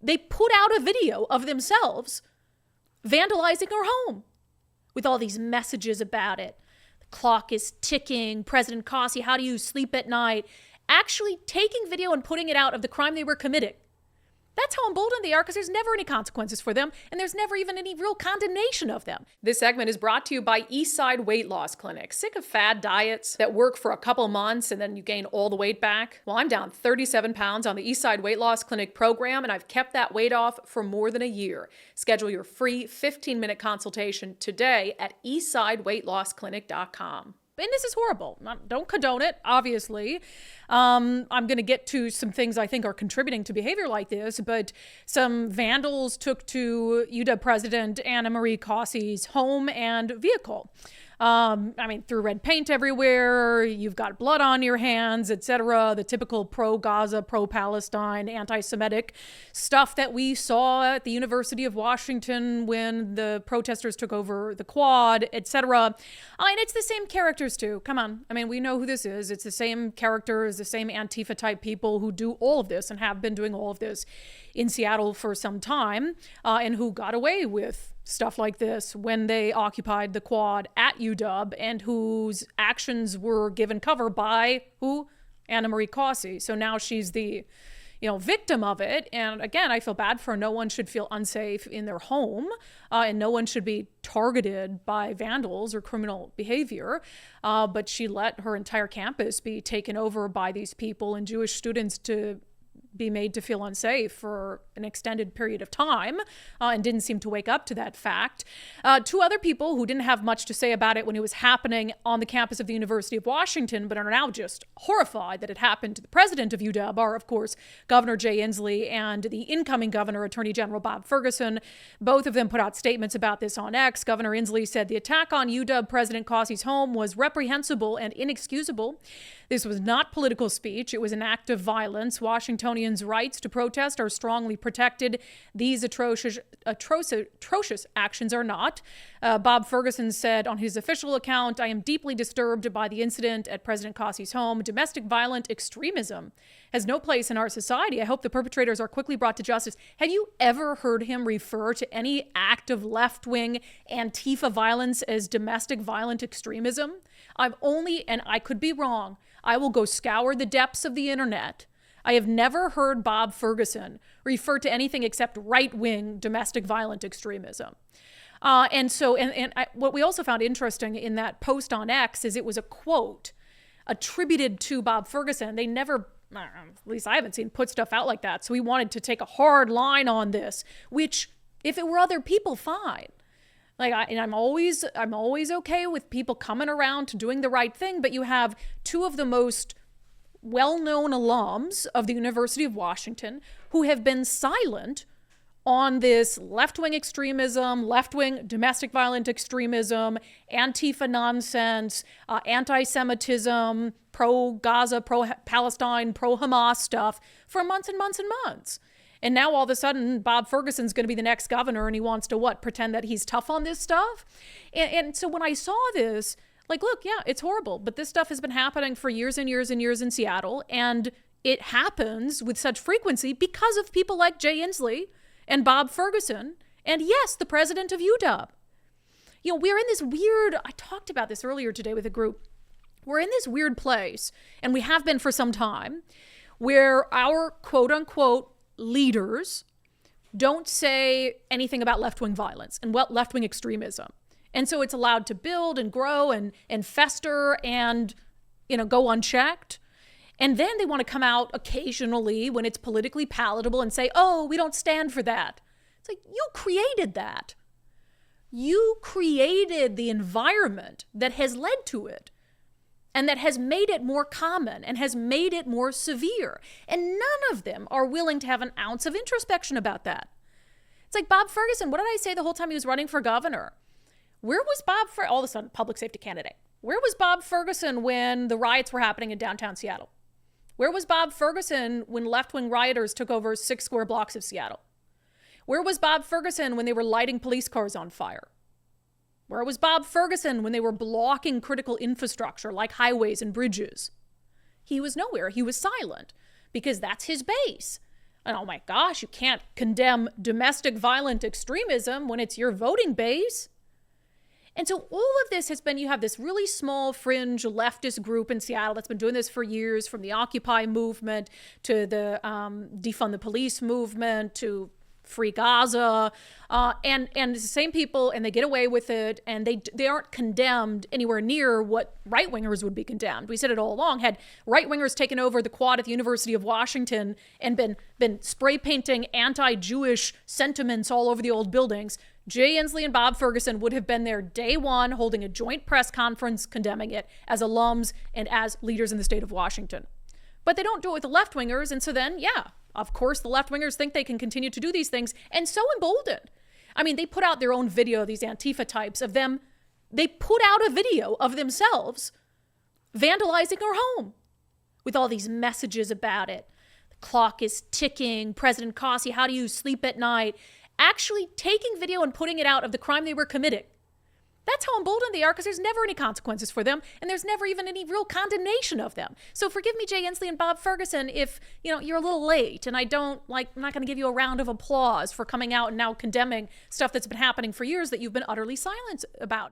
they put out a video of themselves vandalizing her home with all these messages about it. The clock is ticking. President Kruse, how do you sleep at night? Actually taking video and putting it out of the crime they were committing. That's how emboldened they are, because there's never any consequences for them, and there's never even any real condemnation of them. This segment is brought to you by Eastside Weight Loss Clinic. Sick of fad diets that work for a couple months and then you gain all the weight back? Well, I'm down 37 pounds on the Eastside Weight Loss Clinic program, and I've kept that weight off for more than a year. Schedule your free 15-minute consultation today at eastsideweightlossclinic.com. And this is horrible. Don't condone it, obviously. I'm going to get to some things I think are contributing to behavior like this, but some vandals took to UW President Anna Marie Kruse's home and vehicle. Threw red paint everywhere, you've got blood on your hands, etc. The typical pro-Gaza, pro-Palestine, anti-Semitic stuff that we saw at the University of Washington when the protesters took over the quad, etc. And it's the same characters too. Come on. We know who this is. It's the same characters, the same Antifa type people who do all of this and have been doing all of this in Seattle for some time, and who got away with stuff like this when they occupied the quad at UW, and whose actions were given cover by who? Anna Marie Kruse. So now she's the, victim of it. And again, I feel bad for her. No one should feel unsafe in their home, and no one should be targeted by vandals or criminal behavior. But she let her entire campus be taken over by these people, and Jewish students to be made to feel unsafe for an extended period of time, and didn't seem to wake up to that fact. Two other people who didn't have much to say about it when it was happening on the campus of the University of Washington, but are now just horrified that it happened to the president of UW, are, of course, Governor Jay Inslee and the incoming governor, Attorney General Bob Ferguson. Both of them put out statements about this on X. Governor Inslee said the attack on UW President Kruse's home was reprehensible and inexcusable. This was not political speech. It was an act of violence. Washingtonians' rights to protest are strongly protected. These atrocious actions are not. Bob Ferguson said on his official account, I am deeply disturbed by the incident at President Kruse's home. Domestic violent extremism has no place in our society. I hope the perpetrators are quickly brought to justice. Have you ever heard him refer to any act of left-wing Antifa violence as domestic violent extremism? and I could be wrong, I will go scour the depths of the internet. I have never heard Bob Ferguson refer to anything except right-wing domestic violent extremism. What we also found interesting in that post on X is it was a quote attributed to Bob Ferguson. They never, at least I haven't seen, put stuff out like that. So we wanted to take a hard line on this, which if it were other people, fine. I'm always okay with people coming around to doing the right thing, but you have two of the most well-known alums of the University of Washington who have been silent on this left-wing extremism, left-wing domestic violent extremism, Antifa nonsense, anti-Semitism, pro-Gaza, pro-Palestine, pro-Hamas stuff for months and months and months. And now all of a sudden, Bob Ferguson's going to be the next governor, and he wants to pretend that he's tough on this stuff? And so when I saw this, look, yeah, it's horrible, but this stuff has been happening for years and years and years in Seattle, and it happens with such frequency because of people like Jay Inslee and Bob Ferguson, and yes, the president of UW. We're in this weird, I talked about this earlier today with a group, we're in this weird place, and we have been for some time, where our quote-unquote leaders don't say anything about left-wing violence and left-wing extremism. And so it's allowed to build and grow and fester and, go unchecked. And then they want to come out occasionally when it's politically palatable and say, oh, we don't stand for that. It's like, you created that. You created the environment that has led to it and that has made it more common and has made it more severe. And none of them are willing to have an ounce of introspection about that. It's like Bob Ferguson. What did I say the whole time he was running for governor? Where was Bob all of a sudden, public safety candidate? Where was Bob Ferguson when the riots were happening in downtown Seattle? Where was Bob Ferguson when left-wing rioters took over 6 square blocks of Seattle? Where was Bob Ferguson when they were lighting police cars on fire? Where was Bob Ferguson when they were blocking critical infrastructure like highways and bridges? He was nowhere. He was silent because that's his base. And oh my gosh, you can't condemn domestic violent extremism when it's your voting base. And so all of this has been, you have this really small fringe leftist group in Seattle that's been doing this for years, from the Occupy movement to the defund the police movement to Free Gaza, and it's the same people, and they get away with it, and they aren't condemned anywhere near what right-wingers would be condemned. We said it all along. Had right-wingers taken over the quad at the University of Washington and been spray painting anti-Jewish sentiments all over the old buildings, Jay Inslee and Bob Ferguson would have been there day one, holding a joint press conference condemning it as alums and as leaders in the state of Washington. But they don't do it with the left-wingers, and so then, yeah, of course, the left-wingers think they can continue to do these things, and so emboldened. I mean, they put out their own video, these Antifa types, of them. They put out a video of themselves vandalizing our home with all these messages about it. The clock is ticking. President Cossey, how do you sleep at night? Actually taking video and putting it out of the crime they were committing. That's how emboldened they are, because there's never any consequences for them, and there's never even any real condemnation of them. So forgive me, Jay Inslee and Bob Ferguson, if you're a little late, and I'm not going to give you a round of applause for coming out and now condemning stuff that's been happening for years that you've been utterly silent about.